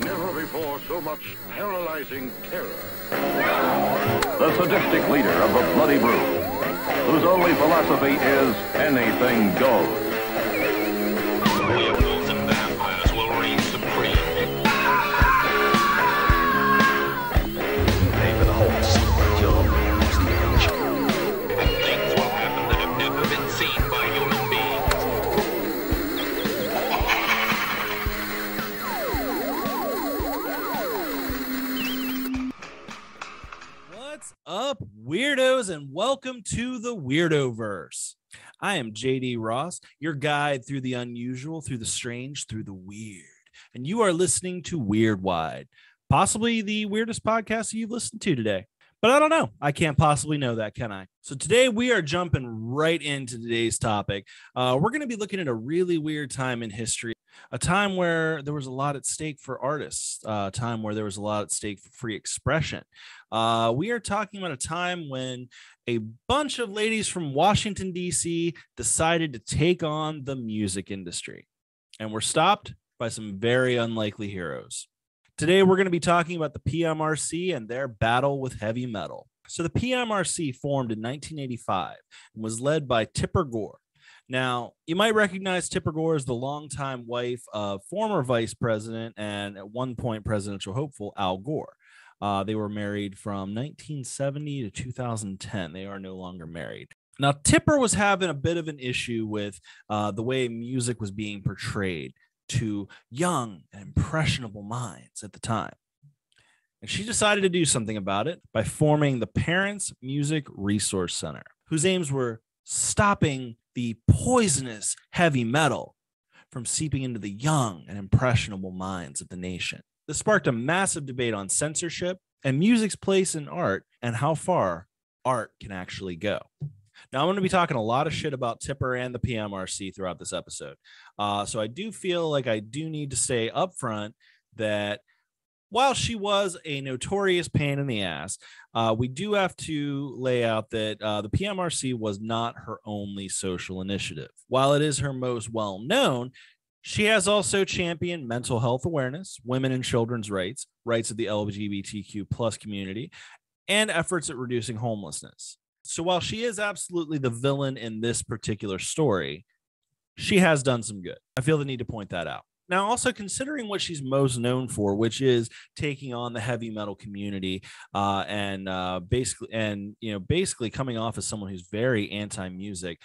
Never before so much paralyzing terror. The sadistic leader of the Bloody Brew, whose only philosophy is anything goes. Werewolves and vampires will reign supreme. Pay for the whole secret job. And things will happen that have never been seen by human beings. What's up, weirdos, and welcome to the Weirdoverse. I am JD Ross, your guide through the unusual, through the strange, through the weird. And you are listening to Weird Wide, possibly the weirdest podcast you've listened to today. But I don't know. I can't possibly know that, can I? So today we are jumping right into today's topic. We're going to be looking at a really weird time in history, a time where there was a lot at stake for artists, a time where there was a lot at stake for free expression. We are talking about a time when a bunch of ladies from Washington, D.C. decided to take on the music industry and were stopped by some very unlikely heroes. Today, we're going to be talking about the PMRC and their battle with heavy metal. So the PMRC formed in 1985 and was led by Tipper Gore. Now, you might recognize Tipper Gore as the longtime wife of former vice president and at one point presidential hopeful Al Gore. They were married from 1970 to 2010. They are no longer married. Now, Tipper was having a bit of an issue with the way music was being portrayed to young and impressionable minds at the time. And she decided to do something about it by forming the Parents Music Resource Center, whose aims were stopping the poisonous heavy metal from seeping into the young and impressionable minds of the nation. This sparked a massive debate on censorship and music's place in art and how far art can actually go. Now, I'm going to be talking a lot of shit about Tipper and the PMRC throughout this episode. So I do feel like I do need to say up front that while she was a notorious pain in the ass, we do have to lay out that the PMRC was not her only social initiative. While it is her most well-known, she has also championed mental health awareness, women and children's rights, rights of the LGBTQ plus community, and efforts at reducing homelessness. So while she is absolutely the villain in this particular story, she has done some good. I feel the need to point that out. Now, also considering what she's most known for, which is taking on the heavy metal community and basically coming off as someone who's very anti-music,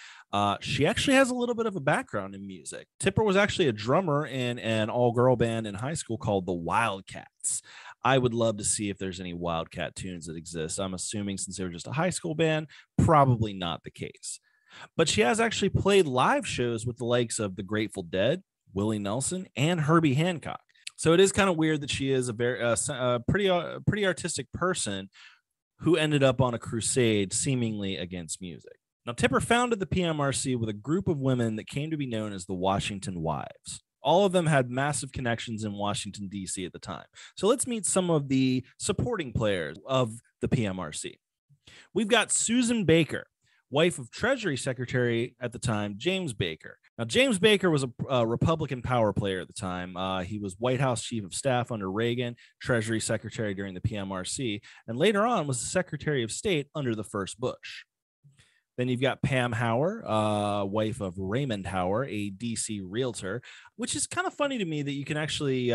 she actually has a little bit of a background in music. Tipper was actually a drummer in an all-girl band in high school called the Wildcats. I would love to see if there's any Wildcat tunes that exist. I'm assuming since they were just a high school band, probably not the case. But she has actually played live shows with the likes of the Grateful Dead, Willie Nelson, and Herbie Hancock. So it is kind of weird that she is a very pretty artistic person who ended up on a crusade seemingly against music. Now, Tipper founded the PMRC with a group of women that came to be known as the Washington Wives. All of them had massive connections in Washington, D.C. at the time. So let's meet some of the supporting players of the PMRC. We've got Susan Baker, wife of Treasury Secretary at the time, James Baker. Now, James Baker was a Republican power player at the time. He was White House Chief of Staff under Reagan, Treasury Secretary during the PMRC, and later on was the Secretary of State under the first Bush. Then you've got Pam Hauer, wife of Raymond Hauer, a DC realtor, which is kind of funny to me that you can actually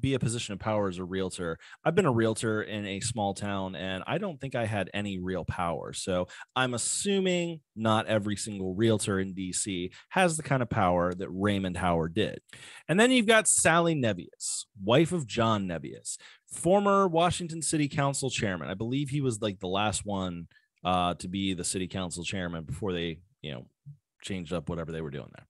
be a position of power as a realtor. I've been a realtor in a small town, and I don't think I had any real power. So I'm assuming not every single realtor in DC has the kind of power that Raymond Hauer did. And then you've got Sally Nevius, wife of John Nevius, former Washington City Council chairman. I believe he was like the last one to be the city council chairman before they, changed up whatever they were doing there.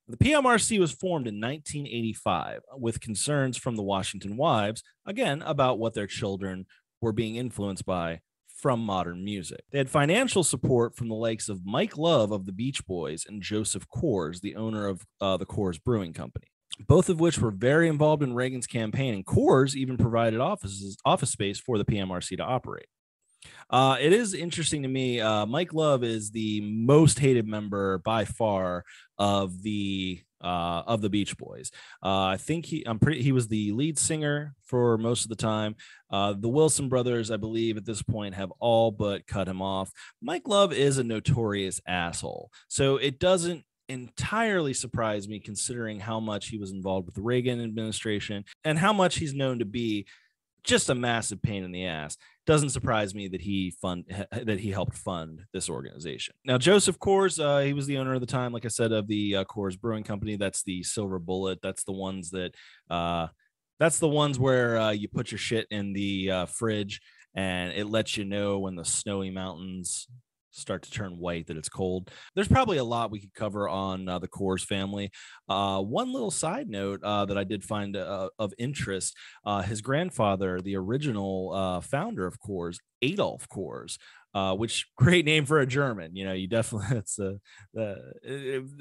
The PMRC was formed in 1985 with concerns from the Washington Wives, again, about what their children were being influenced by from modern music. They had financial support from the likes of Mike Love of the Beach Boys and Joseph Coors, the owner of the Coors Brewing Company, both of which were very involved in Reagan's campaign, and Coors even provided office space for the PMRC to operate. It is interesting to me. Mike Love is the most hated member by far of the Beach Boys. I think he was the lead singer for most of the time. The Wilson brothers, I believe, at this point have all but cut him off. Mike Love is a notorious asshole, so it doesn't entirely surprise me considering how much he was involved with the Reagan administration and how much he's known to be just a massive pain in the ass. Doesn't surprise me that he helped fund this organization. Now, Joseph Coors, he was the owner at the time, like I said, of the Coors Brewing Company. That's the Silver Bullet. That's the ones where you put your shit in the fridge and it lets you know when the snowy mountains start to turn white that it's cold. There's probably a lot we could cover on the Coors family. One little side note that I did find of interest, his grandfather, the original founder of Coors, Adolf Coors, which great name for a German. You definitely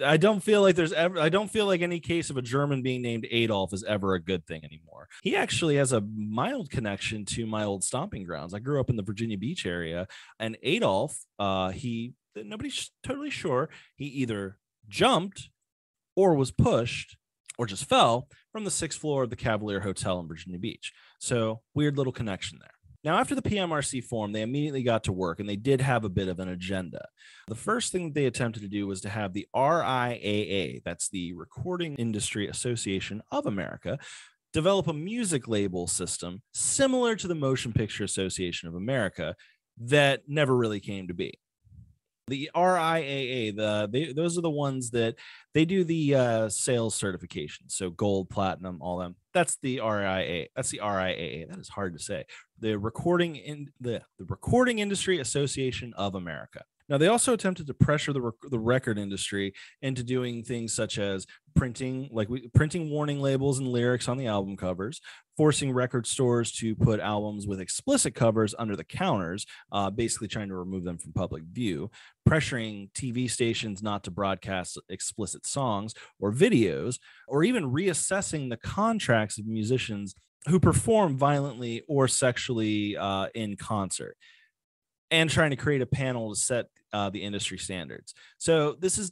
I don't feel like any case of a German being named Adolf is ever a good thing anymore. He actually has a mild connection to my old stomping grounds. I grew up in the Virginia Beach area, and Adolf, nobody's totally sure, he either jumped or was pushed or just fell from the 6th floor of the Cavalier Hotel in Virginia Beach. So weird little connection there. Now, after the PMRC formed, they immediately got to work, and they did have a bit of an agenda. The first thing that they attempted to do was to have the RIAA, that's the Recording Industry Association of America, develop a music label system similar to the Motion Picture Association of America that never really came to be. The RIAA, those are the ones that they do the sales certification. So gold, platinum, all them. That's the RIAA. That's the RIAA. That is hard to say. The Recording Industry Association of America. Now, they also attempted to pressure the record industry into doing things such as printing warning labels and lyrics on the album covers, forcing record stores to put albums with explicit covers under the counters, basically trying to remove them from public view, pressuring TV stations not to broadcast explicit songs or videos, or even reassessing the contracts of musicians who perform violently or sexually in concert, and trying to create a panel to set the industry standards. So this is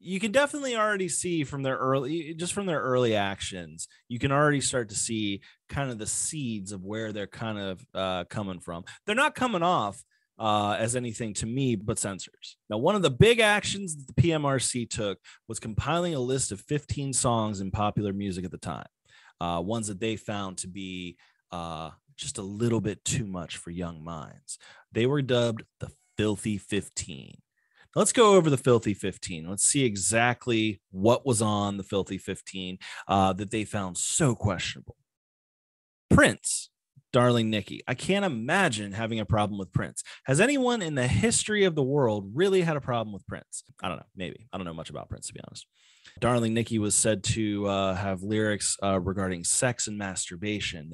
you can definitely already see from their early actions, you can already start to see kind of the seeds of where they're kind of coming from. They're not coming off as anything to me but censors. Now, one of the big actions that the PMRC took was compiling a list of 15 songs in popular music at the time, ones that they found to be just a little bit too much for young minds. They were dubbed the Filthy 15. Let's go over the Filthy 15. Let's see exactly what was on the Filthy 15 that they found so questionable. Prince, Darling Nikki. I can't imagine having a problem with Prince. Has anyone in the history of the world really had a problem with Prince? I don't know. Maybe. I don't know much about Prince, to be honest. Darling Nikki was said to have lyrics regarding sex and masturbation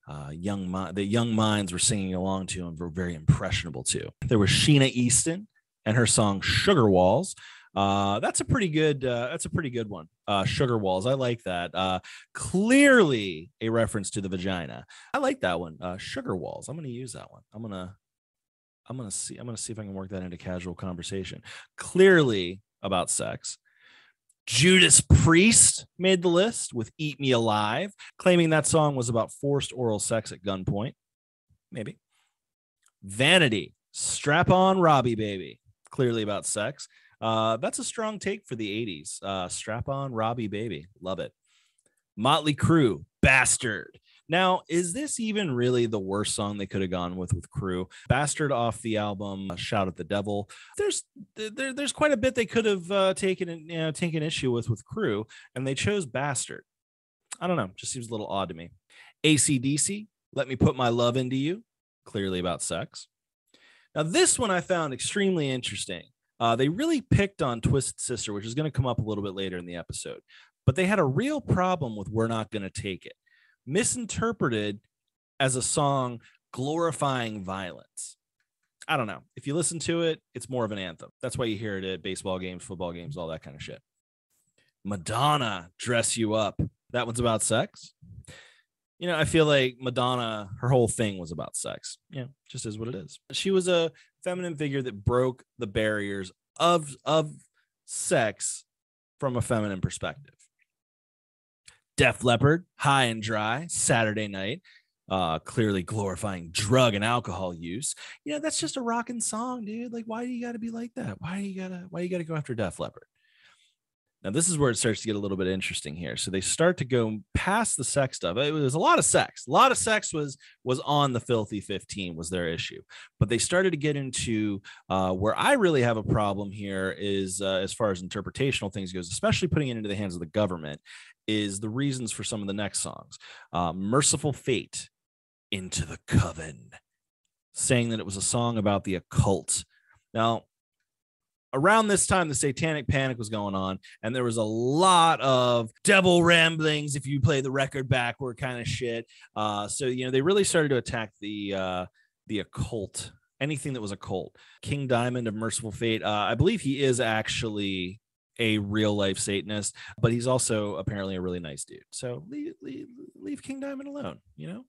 that young minds were singing along to and were very impressionable to. There was Sheena Easton and her song Sugar Walls. That's a pretty good one. Sugar Walls. I like that. Clearly a reference to the vagina. I like that one. Sugar Walls. I'm going to use that one. I'm going to see if I can work that into casual conversation. Clearly about sex. Judas Priest made the list with Eat Me Alive, claiming that song was about forced oral sex at gunpoint. Maybe. Vanity, Strap On Robbie Baby, clearly about sex. That's a strong take for the 80s. Strap On Robbie Baby, love it. Motley Crue, Bastard. Now, is this even really the worst song they could have gone with Crue? Bastard off the album Shout at the Devil. There's quite a bit they could have taken issue with Crue, and they chose Bastard. I don't know, just seems a little odd to me. AC/DC, Let Me Put My Love Into You, clearly about sex. Now, this one I found extremely interesting. They really picked on Twisted Sister, which is going to come up a little bit later in the episode, but they had a real problem with We're Not Gonna Take It, misinterpreted as a song glorifying violence. I don't know. If you listen to it, it's more of an anthem. That's why you hear it at baseball games, football games, all that kind of shit. Madonna, Dress You Up. That one's about sex. You know, I feel like Madonna, her whole thing was about sex. You know, just is what it is. She was a feminine figure that broke the barriers of sex from a feminine perspective. Def Leppard, High and Dry, Saturday Night, clearly glorifying drug and alcohol use. You know, that's just a rocking song, dude. Like, why do you got to be like that? Why you gotta go after Def Leppard? Now, this is where it starts to get a little bit interesting here. So they start to go past the sex stuff. It was a lot of sex. A lot of sex was on the Filthy 15 was their issue. But they started to get into where I really have a problem here is as far as interpretational things goes, especially putting it into the hands of the government, is the reasons for some of the next songs. Merciful Fate, Into the Coven, saying that it was a song about the occult. Now, around this time, the Satanic Panic was going on, and there was a lot of devil ramblings, if you play the record backward kind of shit. So, you know, they really started to attack the occult, anything that was occult. King Diamond of Merciful Fate, I believe he is actually a real-life Satanist, but he's also apparently a really nice dude. So leave King Diamond alone, you know?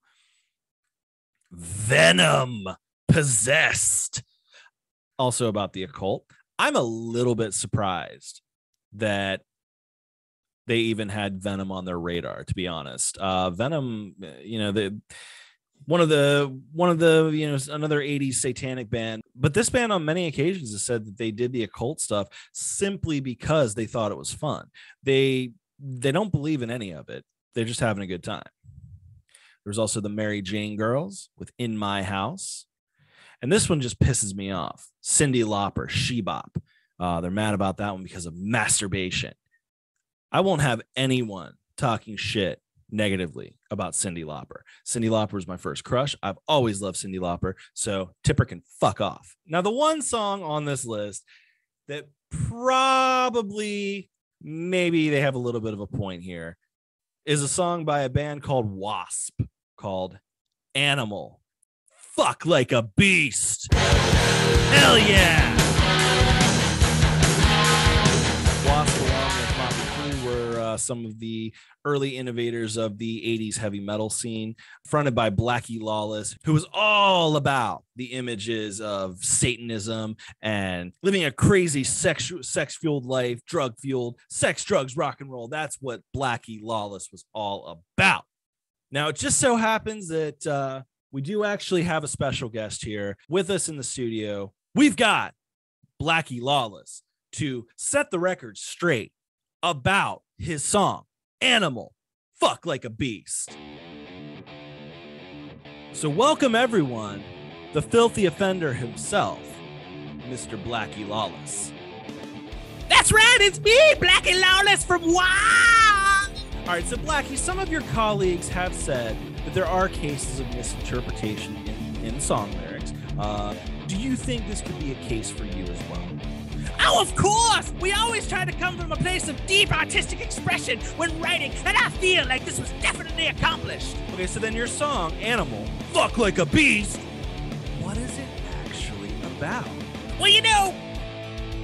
Venom, Possessed, also about the occult. I'm a little bit surprised that they even had Venom on their radar, to be honest. Venom, you know, one of the, you know, another 80s satanic band, but this band on many occasions has said that they did the occult stuff simply because they thought it was fun. They don't believe in any of it. They're just having a good time. There's also the Mary Jane Girls with In My House. And this one just pisses me off. Cyndi Lauper, She Bop. They're mad about that one because of masturbation. I won't have anyone talking shit negatively about Cyndi Lauper. Cyndi Lauper was my first crush. I've always loved Cyndi Lauper, so Tipper can fuck off. Now, the one song on this list that probably, maybe they have a little bit of a point here, is a song by a band called W.A.S.P. called Animal. Fuck like a beast. Hell yeah. W.A.S.P. along with Motley Crue were some of the early innovators of the 80s heavy metal scene, fronted by Blackie Lawless, who was all about the images of Satanism and living a crazy sex-fueled life, drug-fueled, sex, drugs, rock and roll. That's what Blackie Lawless was all about. Now, it just so happens that we do actually have a special guest here with us in the studio. We've got Blackie Lawless to set the record straight about his song, Animal, Fuck Like a Beast. So welcome, everyone, the filthy offender himself, Mr. Blackie Lawless. That's right, it's me, Blackie Lawless from WoW! All right, so Blackie, some of your colleagues have said that there are cases of misinterpretation in song lyrics. Do you think this could be a case for you as well? Oh, of course! We always try to come from a place of deep artistic expression when writing, and I feel like this was definitely accomplished. Okay, so then your song, Animal, Fuck Like a Beast, what is it actually about? Well, you know,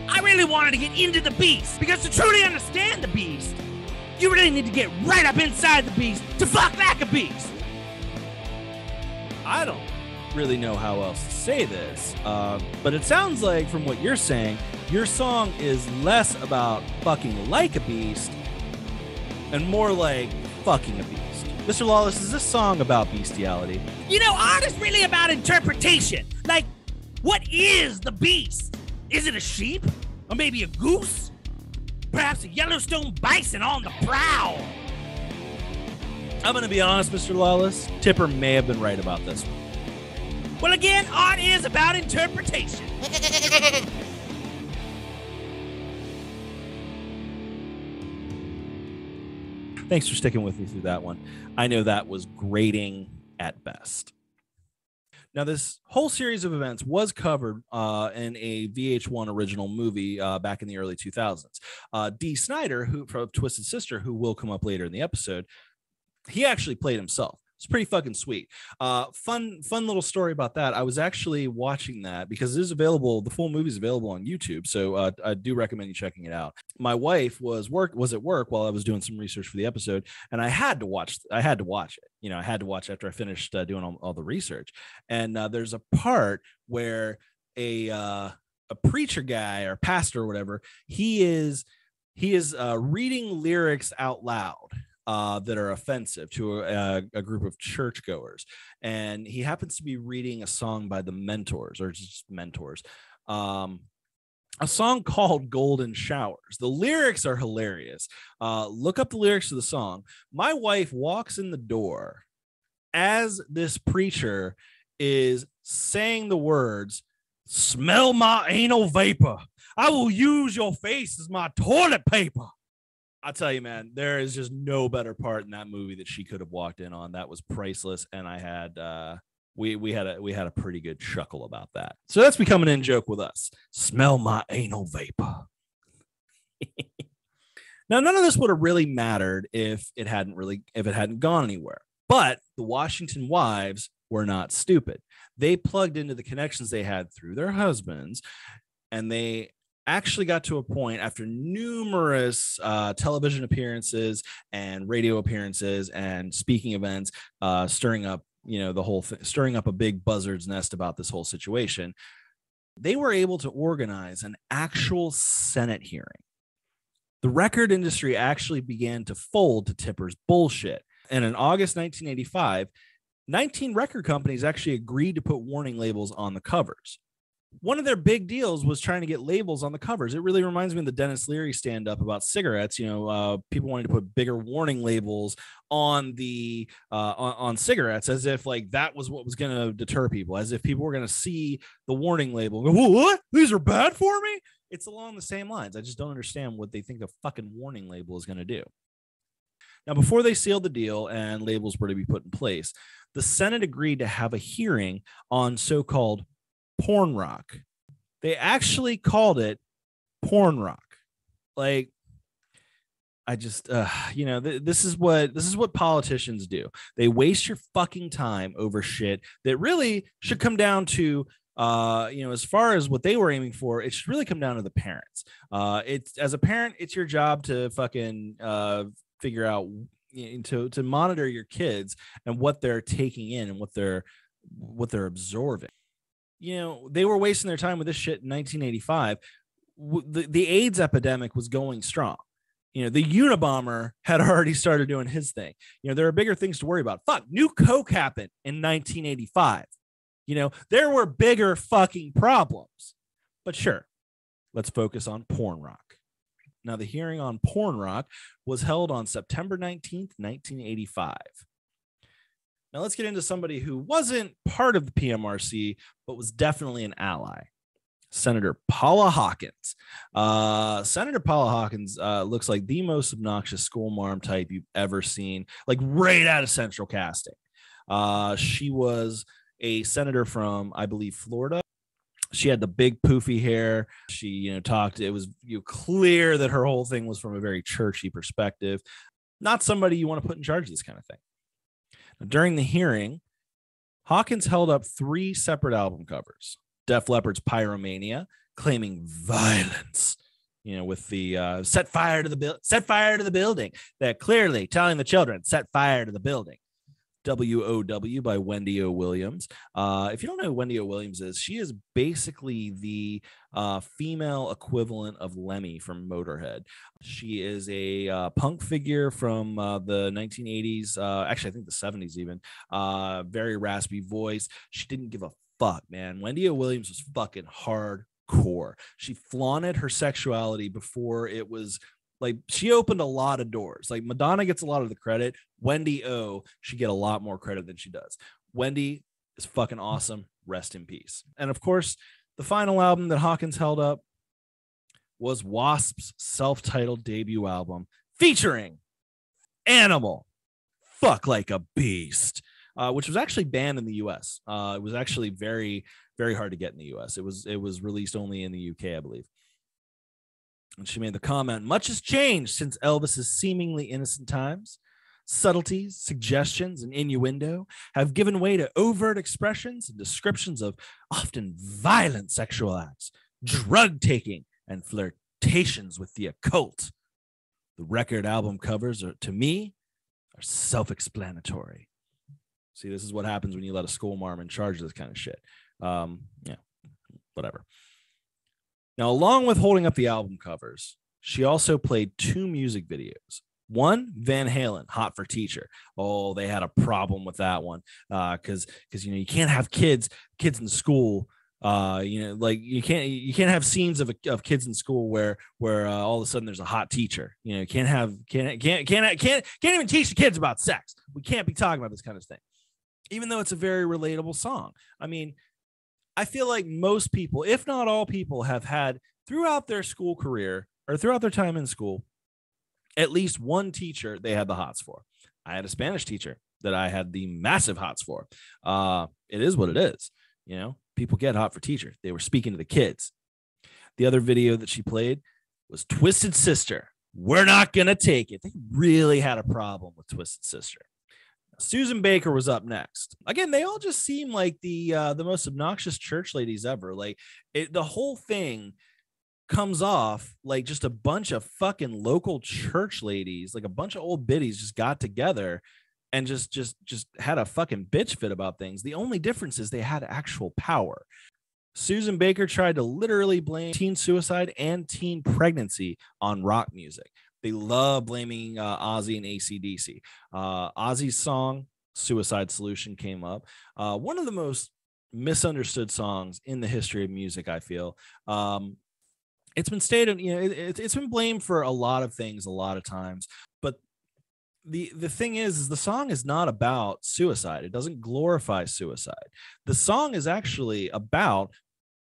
I really wanted to get into the beast, because to truly understand the beast, you really need to get right up inside the beast to fuck like a beast. I don't really know how else to say this, but it sounds like from what you're saying, your song is less about fucking like a beast and more like fucking a beast. Mr. Lawless, is this song about bestiality? You know, art is really about interpretation. Like, what is the beast? Is it a sheep? Or maybe a goose? Perhaps a Yellowstone bison on the prowl? I'm going to be honest, Mr. Lawless. Tipper may have been right about this one. Well, again, art is about interpretation. Thanks for sticking with me through that one. I know that was grating at best. Now, this whole series of events was covered in a VH1 original movie back in the early 2000s. Dee Snider, who from Twisted Sister, who will come up later in the episode, he actually played himself. It's pretty fucking sweet. Fun little story about that. I was actually watching that because it is available. The full movie is available on YouTube, so I do recommend you checking it out. My wife was at work while I was doing some research for the episode, and I had to watch it. I had to watch after I finished doing all the research. And there's a part where a preacher guy or pastor or whatever, he is reading lyrics out loud that are offensive to a group of churchgoers, and he happens to be reading a song by the Mentors, or just Mentors, a song called Golden Showers. The lyrics are hilarious. Look up the lyrics to the song. My wife walks in the door as this preacher is saying the words, "Smell my anal vapor. I will use your face as my toilet paper." I'll tell you, man, there is just no better part in that movie that she could have walked in on. That was priceless, and I had we had a pretty good chuckle about that. So that's becoming an in joke with us. Smell my anal vapor. Now, none of this would have really mattered if it hadn't gone anywhere. But the Washington wives were not stupid. They plugged into the connections they had through their husbands, and they actually got to a point after numerous television appearances and radio appearances and speaking events, stirring up, stirring up a big buzzard's nest about this whole situation. They were able to organize an actual Senate hearing. The record industry actually began to fold to Tipper's bullshit. And in August 1985, 19 record companies actually agreed to put warning labels on the covers. One of their big deals was trying to get labels on the covers. It really reminds me of the Dennis Leary stand-up about cigarettes. People wanting to put bigger warning labels on the on cigarettes, as if like that was what was going to deter people, as if people were going to see the warning label and go, "What? These are bad for me?" It's along the same lines. I just don't understand what they think a fucking warning label is going to do. Now, before they sealed the deal and labels were to be put in place, the Senate agreed to have a hearing on so-called porn rock. They actually called it porn rock. Like, I just, this is what politicians do. They waste your fucking time over shit that really should come down to, as far as what they were aiming for, it should really come down to the parents. It's, as a parent, it's your job to fucking figure out, to monitor your kids and what they're taking in and what they're absorbing. They were wasting their time with this shit in 1985. The AIDS epidemic was going strong. The Unabomber had already started doing his thing. There are bigger things to worry about. Fuck, new coke happened in 1985. There were bigger fucking problems. But sure, let's focus on porn rock. Now, the hearing on porn rock was held on September 19th, 1985. Now, let's get into somebody who wasn't part of the PMRC, but was definitely an ally. Senator Paula Hawkins. Senator Paula Hawkins looks like the most obnoxious school marm type you've ever seen, like right out of Central Casting. She was a senator from, I believe, Florida. She had the big poofy hair. She, talked. It was clear that her whole thing was from a very churchy perspective. Not somebody you want to put in charge of this kind of thing. Now, during the hearing, Hawkins held up 3 separate album covers. Def Leppard's Pyromania, claiming violence, with the set fire to the building. That clearly telling the children, set fire to the building. W.O.W. by Wendy O. Williams. If you don't know who Wendy O. Williams is, she is basically the female equivalent of Lemmy from Motorhead. She is a punk figure from the 1980s, actually I think the 70s even. Very raspy voice. She didn't give a fuck, man. Wendy O. Williams was fucking hardcore. She flaunted her sexuality before it was like, she opened a lot of doors. Like, Madonna gets a lot of the credit. Wendy O should get a lot more credit than she does. Wendy is fucking awesome. Rest in peace. And of course, the final album that Hawkins held up was W.A.S.P's self-titled debut album featuring Animal, Fuck Like a Beast, which was actually banned in the U.S. It was actually very, very hard to get in the U.S. It was released only in the U.K., I believe. And she made the comment, "Much has changed since Elvis's seemingly innocent times. subtleties, suggestions, and innuendo have given way to overt expressions and descriptions of often violent sexual acts, drug taking, and flirtations with the occult. The record album covers, to me, are self-explanatory. See, this is what happens when you let a school marm in charge of this kind of shit. Yeah, whatever. Now, along with holding up the album covers, she also played 2 music videos. One, Van Halen, Hot for Teacher. Oh, they had a problem with that one because you can't have kids in school. Like you can't have scenes of kids in school where all of a sudden there's a hot teacher. Can't even teach the kids about sex. We can't be talking about this kind of thing, even though it's a very relatable song. I mean, I feel like most people, if not all people, have had throughout their school career or throughout their time in school, at least one teacher they had the hots for. I had a Spanish teacher that I had the massive hots for. It is what it is. People get hot for teachers. They were speaking to the kids. The other video that she played was Twisted Sister. We're not going to take it. They really had a problem with Twisted Sister. Susan Baker was up next. Again, they all just seem like the most obnoxious church ladies ever. Like the whole thing comes off like just a bunch of fucking local church ladies, like a bunch of old biddies just got together and just had a fucking bitch fit about things. The only difference is they had actual power. Susan Baker tried to literally blame teen suicide and teen pregnancy on rock music. They love blaming Ozzy and AC/DC. Ozzy's song, Suicide Solution, came up. One of the most misunderstood songs in the history of music, I feel. It's been stated, it's been blamed for a lot of things a lot of times. But the thing is the song is not about suicide. It doesn't glorify suicide. The song is actually about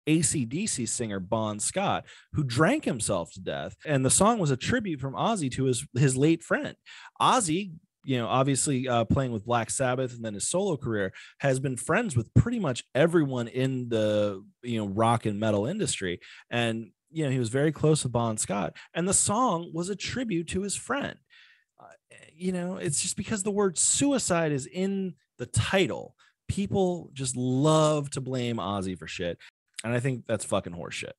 AC/DC singer Bon Scott, who drank himself to death. And the song was a tribute from Ozzy to his late friend. Ozzy, obviously playing with Black Sabbath and then his solo career, has been friends with pretty much everyone in the, rock and metal industry. And, he was very close with Bon Scott. And the song was a tribute to his friend. It's just because the word suicide is in the title. People just love to blame Ozzy for shit. And I think that's fucking horseshit.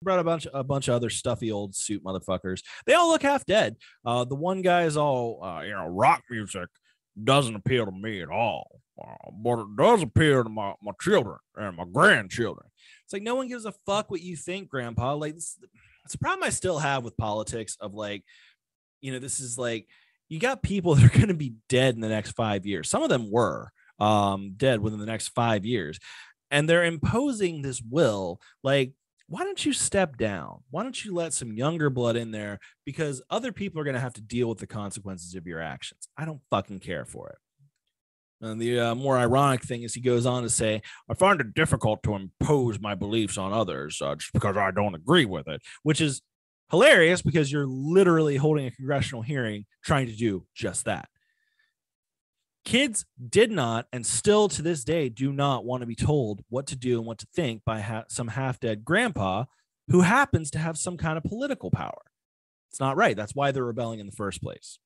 Brought a bunch of other stuffy old suit motherfuckers. They all look half dead. The one guy is all, rock music doesn't appeal to me at all. But it does appeal to my children and my grandchildren. It's like, no one gives a fuck what you think, Grandpa. Like, it's a problem I still have with politics of like, this is like, you got people that are going to be dead in the next 5 years. Some of them were dead within the next 5 years. And they're imposing this will, like, why don't you step down? Why don't you let some younger blood in there? Because other people are going to have to deal with the consequences of your actions. I don't fucking care for it. And the more ironic thing is he goes on to say, I find it difficult to impose my beliefs on others just because I don't agree with it, which is hilarious because you're literally holding a congressional hearing trying to do just that. Kids did not, and still to this day, do not want to be told what to do and what to think by some half-dead grandpa who happens to have some kind of political power. It's not right. That's why they're rebelling in the first place.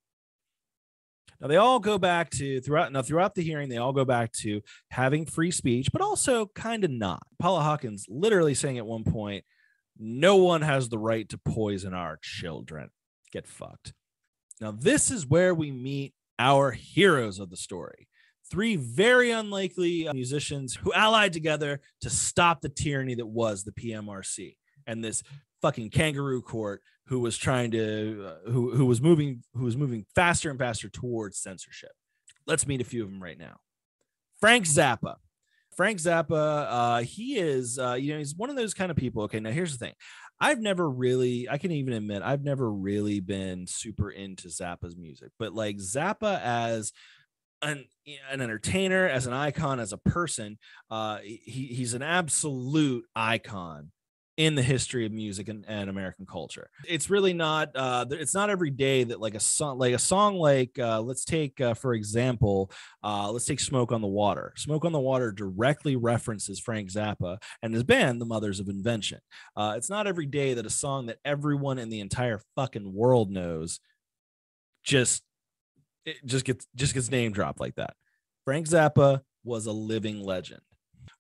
Now, they all go back to, throughout the hearing, they all go back to having free speech, but also kind of not. Paula Hawkins literally saying at one point, no one has the right to poison our children. Get fucked. Now, this is where we meet our heroes of the story. 3 very unlikely musicians who allied together to stop the tyranny that was the PMRC and this fucking kangaroo court who was trying to who was moving faster and faster towards censorship. Let's meet a few of them right now. Frank Zappa. He is he's one of those kind of people. Okay, now here's the thing. I can even admit I've never really been super into Zappa's music, but like Zappa as an entertainer, as an icon, as a person, he's an absolute icon in the history of music and American culture. It's really not it's not every day that like a song like let's take for example, let's take Smoke on the Water. Smoke on the Water directly references Frank Zappa and his band, The Mothers of Invention. It's not every day that a song that everyone in the entire fucking world knows just it just gets name dropped like that. Frank Zappa was a living legend.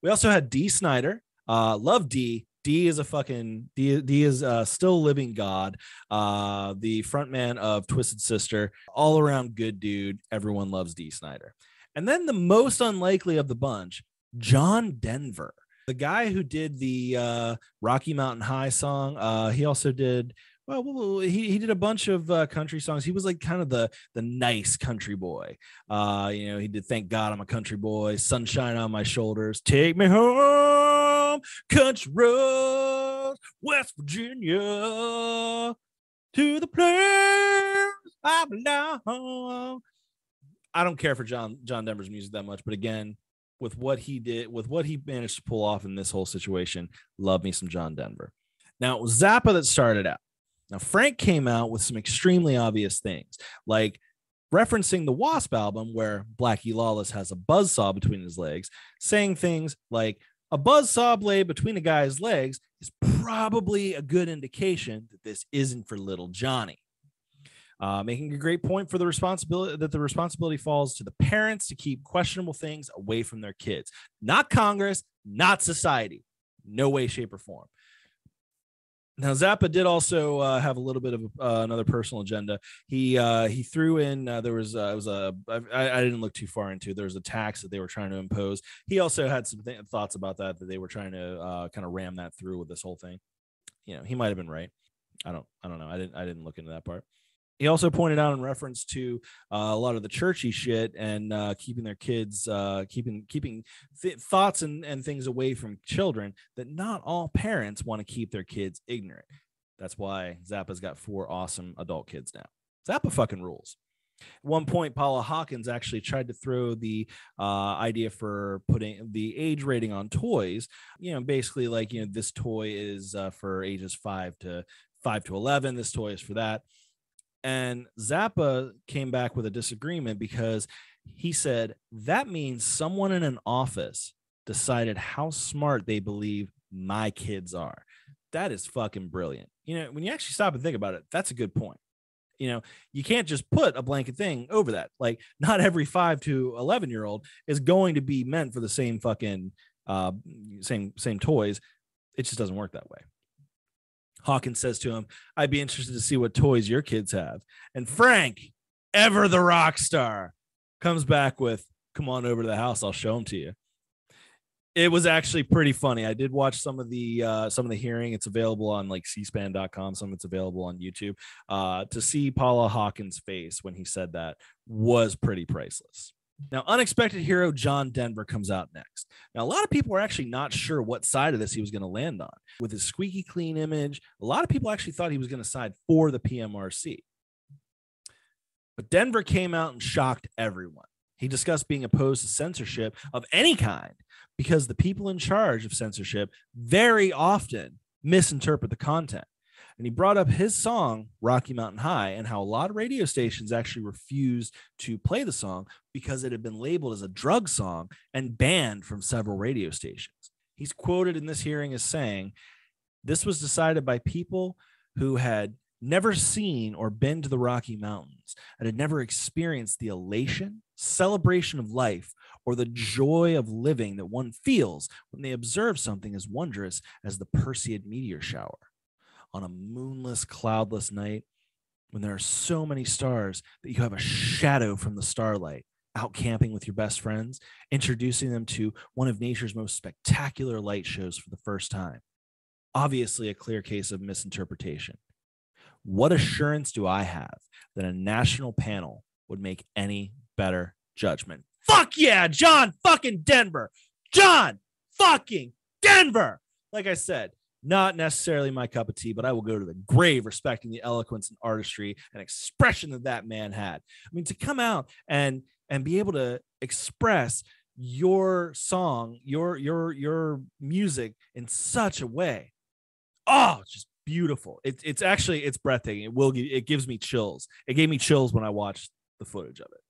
We also had Dee Snider. Love Dee. Dee is still a living god. The frontman of Twisted Sister, all around good dude. Everyone loves Dee Snider. And then the most unlikely of the bunch, John Denver, the guy who did the Rocky Mountain High song. He also did, he did a bunch of country songs. He was like kind of the nice country boy. He did Thank God I'm a Country Boy, Sunshine on My Shoulders, Take Me Home, Country Roads, West Virginia, to the place I belong. I don't care for John Denver's music that much, but again, with what he did, with what he managed to pull off in this whole situation, love me some John Denver. Now, it was Zappa that started out. Now, Frank came out with some extremely obvious things, like referencing the W.A.S.P album where Blackie Lawless has a buzzsaw between his legs, saying things like, a buzzsaw blade between a guy's legs is probably a good indication that this isn't for little Johnny. Making a great point for the responsibility falls to the parents to keep questionable things away from their kids, not Congress, not society, no way, shape, or form. Now, Zappa did also have a little bit of another personal agenda. He threw in I didn't look too far into. There was a tax that they were trying to impose. He also had some thoughts about that they were trying to kind of ram that through with this whole thing. He might have been right. I don't know. I didn't look into that part. He also pointed out in reference to a lot of the churchy shit and keeping their kids, keeping thoughts and things away from children, that not all parents want to keep their kids ignorant. That's why Zappa's got 4 awesome adult kids now. Zappa fucking rules. At one point, Paula Hawkins actually tried to throw the idea for putting the age rating on toys. Basically like, this toy is for ages 5 to 11. This toy is for that. And Zappa came back with a disagreement because he said that means someone in an office decided how smart they believe my kids are. That is fucking brilliant. When you actually stop and think about it, that's a good point. You can't just put a blanket thing over that. Like, not every 5 to 11-year-old is going to be meant for the same fucking same toys. It just doesn't work that way. Hawkins says to him, I'd be interested to see what toys your kids have. And Frank, ever the rock star, comes back with, come on over to the house. I'll show them to you. It was actually pretty funny. I did watch some of the hearing. It's available on like cspan.com. Some of it's available on YouTube. To see Paula Hawkins' face when he said that was pretty priceless. Now, unexpected hero John Denver comes out next. Now, a lot of people were actually not sure what side of this he was going to land on. With his squeaky clean image, a lot of people actually thought he was going to side for the PMRC. But Denver came out and shocked everyone. He discussed being opposed to censorship of any kind because the people in charge of censorship very often misinterpret the content. And he brought up his song, Rocky Mountain High, and how a lot of radio stations actually refused to play the song because it had been labeled as a drug song and banned from several radio stations. He's quoted in this hearing as saying, this was decided by people who had never seen or been to the Rocky Mountains and had never experienced the elation, celebration of life, or the joy of living that one feels when they observe something as wondrous as the Perseid meteor shower. On a moonless, cloudless night, when there are so many stars that you have a shadow from the starlight, out camping with your best friends, introducing them to one of nature's most spectacular light shows for the first time. Obviously, a clear case of misinterpretation. What assurance do I have that a national panel would make any better judgment? Fuck yeah, John fucking Denver. John fucking Denver. Like I said, not necessarily my cup of tea, but I will go to the grave respecting the eloquence and artistry and expression that man had. I mean, to come out and be able to express your song, your music in such a way. Oh, it's just beautiful. It's breathtaking. It gives me chills. It gave me chills when I watched the footage of it.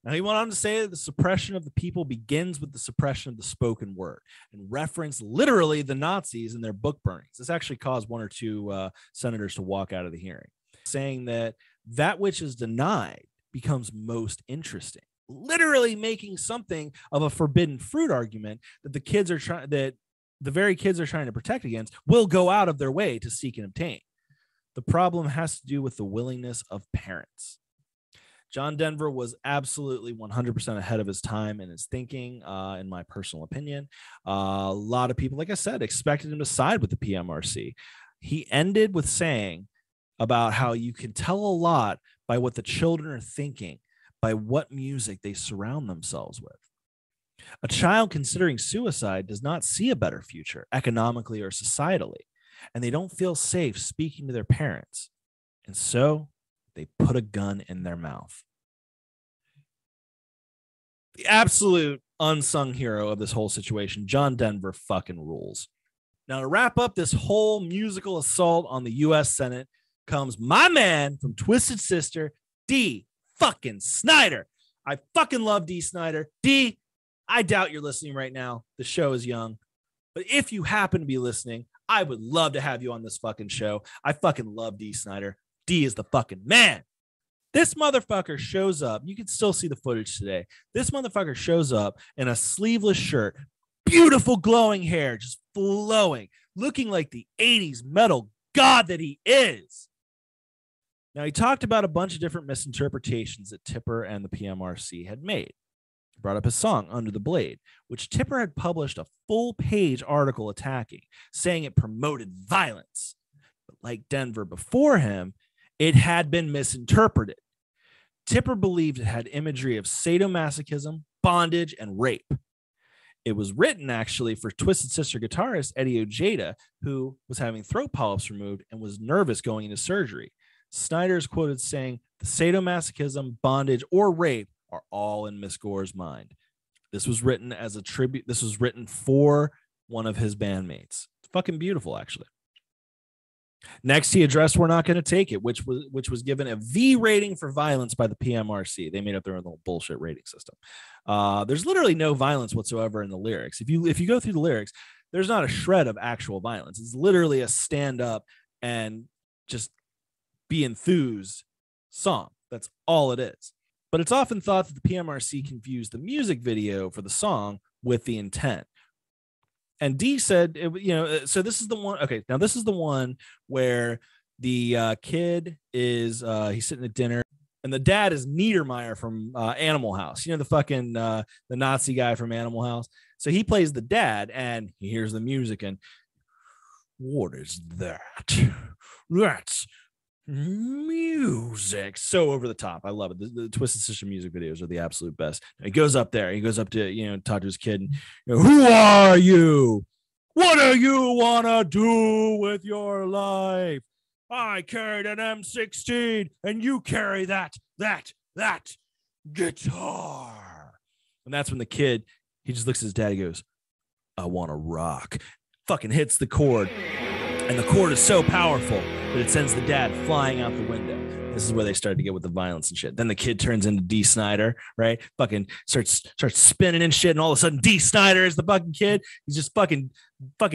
Now, he went on to say that the suppression of the people begins with the suppression of the spoken word, and reference literally the Nazis and their book burnings. This actually caused 1 or 2 senators to walk out of the hearing, saying that which is denied becomes most interesting, literally making something of a forbidden fruit argument that the very kids are trying to protect against will go out of their way to seek and obtain. The problem has to do with the willingness of parents. John Denver was absolutely 100% ahead of his time in his thinking, in my personal opinion. A lot of people, like I said, expected him to side with the PMRC. He ended with saying about how you can tell a lot by what the children are thinking, by what music they surround themselves with. A child considering suicide does not see a better future economically or societally, and they don't feel safe speaking to their parents. And so they put a gun in their mouth. The absolute unsung hero of this whole situation, John Denver fucking rules. Now, to wrap up this whole musical assault on the U.S. Senate comes my man from Twisted Sister, Dee fucking Snider. I fucking love Dee Snider. Dee, I doubt you're listening right now. The show is young. But if you happen to be listening, I would love to have you on this fucking show. I fucking love Dee Snider. Dee is the fucking man. This motherfucker shows up. You can still see the footage today. This motherfucker shows up in a sleeveless shirt, beautiful glowing hair, just flowing, looking like the 80s metal god that he is. Now, he talked about a bunch of different misinterpretations that Tipper and the PMRC had made. He brought up his song, Under the Blade, which Tipper had published a full-page article attacking, saying it promoted violence. But like Denver before him, it had been misinterpreted. Tipper believed it had imagery of sadomasochism, bondage, and rape. It was written, actually, for Twisted Sister guitarist Eddie Ojeda, who was having throat polyps removed and was nervous going into surgery. Snider is quoted saying, "The sadomasochism, bondage, or rape are all in Miss Gore's mind." This was written as a tribute. This was written for one of his bandmates. It's fucking beautiful, actually. Next, he addressed "We're Not Gonna Take It," which was given a V rating for violence by the PMRC. They made up their own little bullshit rating system. There's literally no violence whatsoever in the lyrics. If you go through the lyrics, there's not a shred of actual violence. It's literally a stand up and just be enthused song. That's all it is. But it's often thought that the PMRC confused the music video for the song with the intent. And Dee said, so this is the one. Okay, now this is the one where the kid is he's sitting at dinner, and the dad is Niedermeyer from Animal House. You know, the fucking the Nazi guy from Animal House. So he plays the dad, and he hears the music, and what is that? That's music. So over the top. I love it. The Twisted Sister music videos are the absolute best. He goes up there. He goes up to, talk to his kid. And, who are you? What do you want to do with your life? I carried an M16 and you carry that guitar. And that's when the kid, he just looks at his dad. He goes, I want to rock. Fucking hits the chord. And the chord is so powerful that it sends the dad flying out the window. This is where they started to get with the violence and shit. Then the kid turns into Dee Snider, right? Fucking starts spinning and shit. And all of a sudden, Dee Snider is the fucking kid. He's just fucking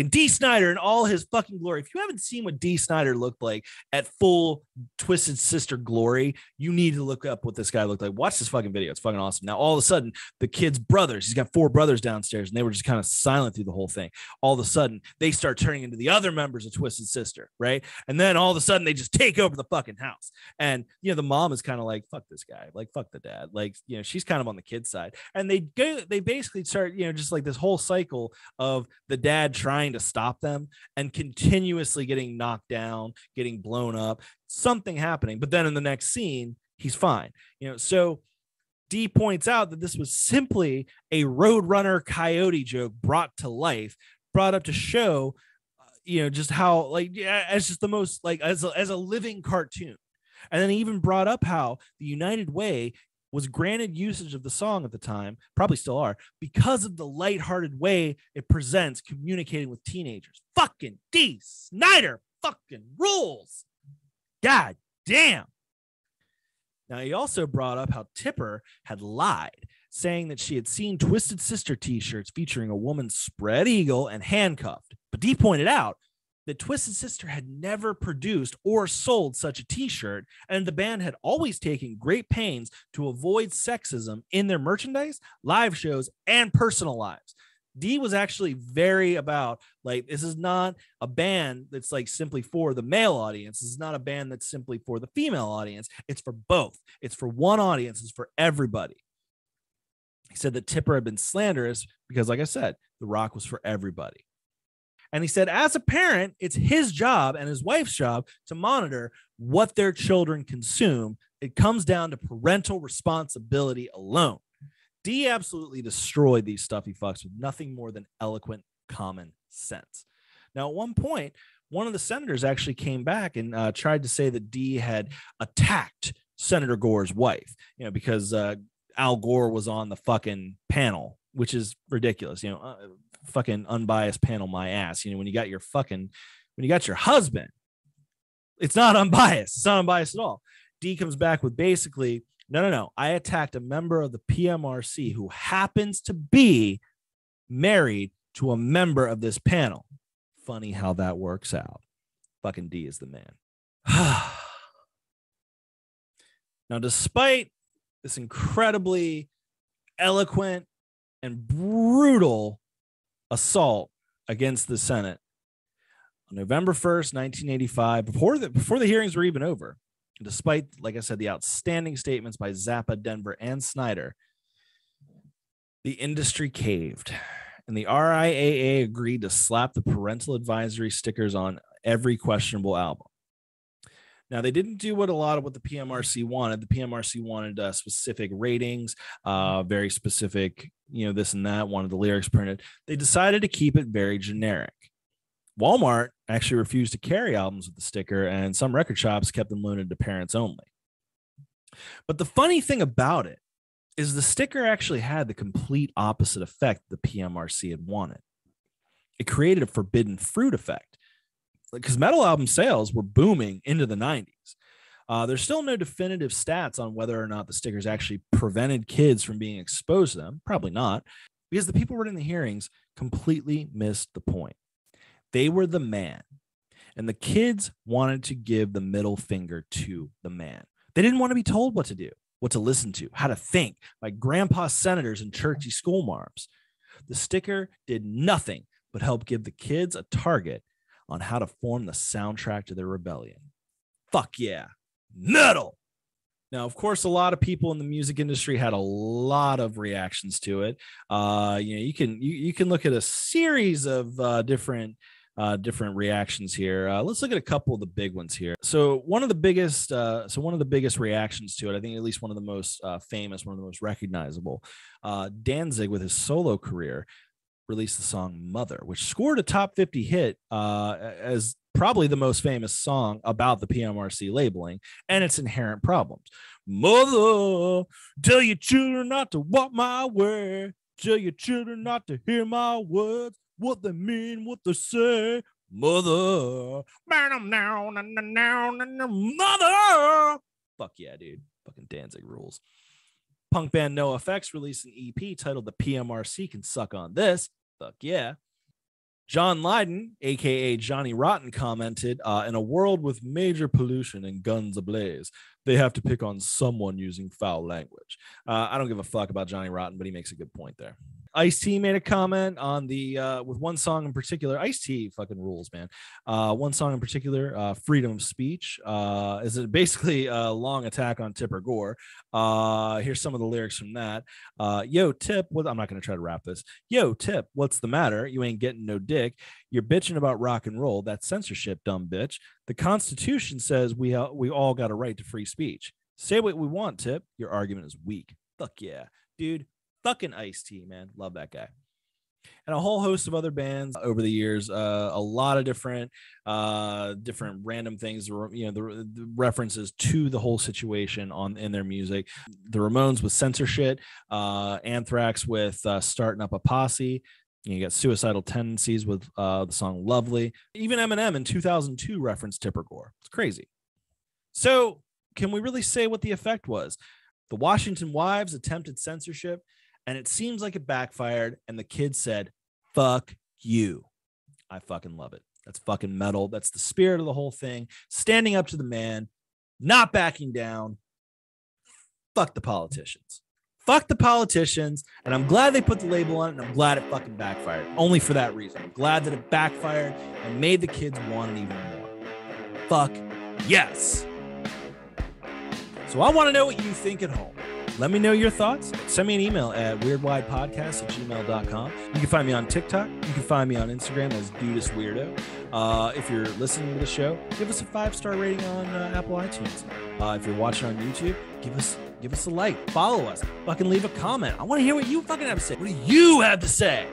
Dee Snider in all his fucking glory. If you haven't seen what Dee Snider looked like at full Twisted Sister glory, you need to look up what this guy looked like. Watch this fucking video. It's fucking awesome. Now, all of a sudden, the kid's brothers, he's got 4 brothers downstairs, and they were just kind of silent through the whole thing. All of a sudden, they start turning into the other members of Twisted Sister, right? And then all of a sudden, they just take over the fucking house. And, the mom is kind of like, fuck this guy, like, fuck the dad. Like, she's kind of on the kid's side. And they basically start, just like this whole cycle of the dad trying to stop them and continuously getting knocked down, getting blown up, something happening. But then in the next scene, he's fine. So Dee points out that this was simply a Roadrunner coyote joke brought to life, brought up to show, just how, like, as just the most, like, as a living cartoon. And then he even brought up how the United Way was granted usage of the song at the time, probably still are, because of the lighthearted way it presents communicating with teenagers. Fucking Dee Snider fucking rules. God damn. Now, he also brought up how Tipper had lied, saying that she had seen Twisted Sister t-shirts featuring a woman spread eagle and handcuffed. But Dee pointed out that Twisted Sister had never produced or sold such a t-shirt, and the band had always taken great pains to avoid sexism in their merchandise, live shows, and personal lives. Dee was actually very about, like, this is not a band that's like simply for the male audience. This is not a band that's simply for the female audience. It's for both. It's for one audience. It's for everybody. He said that Tipper had been slanderous because, like I said, the rock was for everybody. And he said, as a parent, it's his job and his wife's job to monitor what their children consume. It comes down to parental responsibility alone. Dee absolutely destroyed these stuffy fucks with nothing more than eloquent common sense. Now, at one point, one of the senators actually came back and tried to say that Dee had attacked Senator Gore's wife, because Al Gore was on the fucking panel, which is ridiculous. Fucking unbiased panel, my ass. When you got your husband, it's not unbiased. It's not unbiased at all. Dee comes back with basically, no. I attacked a member of the PMRC who happens to be married to a member of this panel. Funny how that works out. Fucking Dee is the man. Now, despite this incredibly eloquent and brutal assault against the Senate, on November 1st, 1985, before the hearings were even over, despite, like I said, the outstanding statements by Zappa, Denver, and Snider, the industry caved, and the RIAA agreed to slap the parental advisory stickers on every questionable album. Now, they didn't do what the PMRC wanted. The PMRC wanted specific ratings, very specific, this and that, wanted the lyrics printed. They decided to keep it very generic. Walmart actually refused to carry albums with the sticker, and some record shops kept them limited to parents only. But the funny thing about it is the sticker actually had the complete opposite effect the PMRC had wanted. It created a forbidden fruit effect, because metal album sales were booming into the 90s. There's still no definitive stats on whether or not the stickers actually prevented kids from being exposed to them. Probably not, because the people running the hearings completely missed the point. They were the man, and the kids wanted to give the middle finger to the man. They didn't want to be told what to do, what to listen to, how to think by grandpa senators and churchy school marms. The sticker did nothing but help give the kids a target on how to form the soundtrack to their rebellion. Fuck yeah, metal. Now, of course, a lot of people in the music industry had a lot of reactions to it. You can look at a series of different reactions here. Let's look at a couple of the big ones here. So one of the biggest reactions to it, I think at least one of the most famous, one of the most recognizable, Danzig with his solo career released the song Mother, which scored a top 50 hit as probably the most famous song about the PMRC labeling and its inherent problems. Mother, tell your children not to walk my way. Tell your children not to hear my words, what they mean, what they say. Mother. Mother. Fuck yeah, dude. Fucking Danzig rules. Punk band NoFX released an EP titled The PMRC Can Suck on This. Fuck yeah. John Lydon, a.k.a. Johnny Rotten, commented, in a world with major pollution and guns ablaze, they have to pick on someone using foul language. I don't give a fuck about Johnny Rotten, but he makes a good point there. Ice-T made a comment on with one song in particular. Ice-T fucking rules, man. One song in particular, Freedom of Speech, is basically a long attack on Tipper Gore. Here's some of the lyrics from that. Yo, Tip, I'm not going to try to rap this. Yo, Tip, what's the matter? You ain't getting no dick. You're bitching about rock and roll. That's censorship, dumb bitch. The Constitution says we all got a right to free speech. Say what we want, Tip. Your argument is weak. Fuck yeah. Dude, fucking Ice-T, man. Love that guy. And a whole host of other bands over the years, a lot of different random things, the references to the whole situation in their music. The Ramones with Censorship, Anthrax with Starting Up a Posse. You got Suicidal Tendencies with the song Lovely. Even Eminem in 2002 referenced Tipper Gore. It's crazy. So can we really say what the effect was? The Washington Wives attempted censorship, and it seems like it backfired, and the kids said, fuck you. I fucking love it. That's fucking metal. That's the spirit of the whole thing. Standing up to the man, not backing down. Fuck the politicians. Fuck the politicians. And I'm glad they put the label on it, and I'm glad it fucking backfired. Only for that reason. I'm glad that it backfired and made the kids want it even more. Fuck yes. So I want to know what you think at home. Let me know your thoughts. Send me an email at weirdwidepodcast@gmail.com. You can find me on TikTok. You can find me on Instagram as Dudist Weirdo. If you're listening to the show, give us a 5-star rating on Apple iTunes. If you're watching on YouTube, give us a like. Follow us. Fucking leave a comment. I want to hear what you fucking have to say. What do you have to say?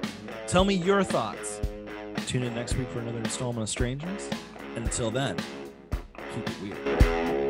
Tell me your thoughts. Tune in next week for another installment of Strangeness. And until then, keep it weird.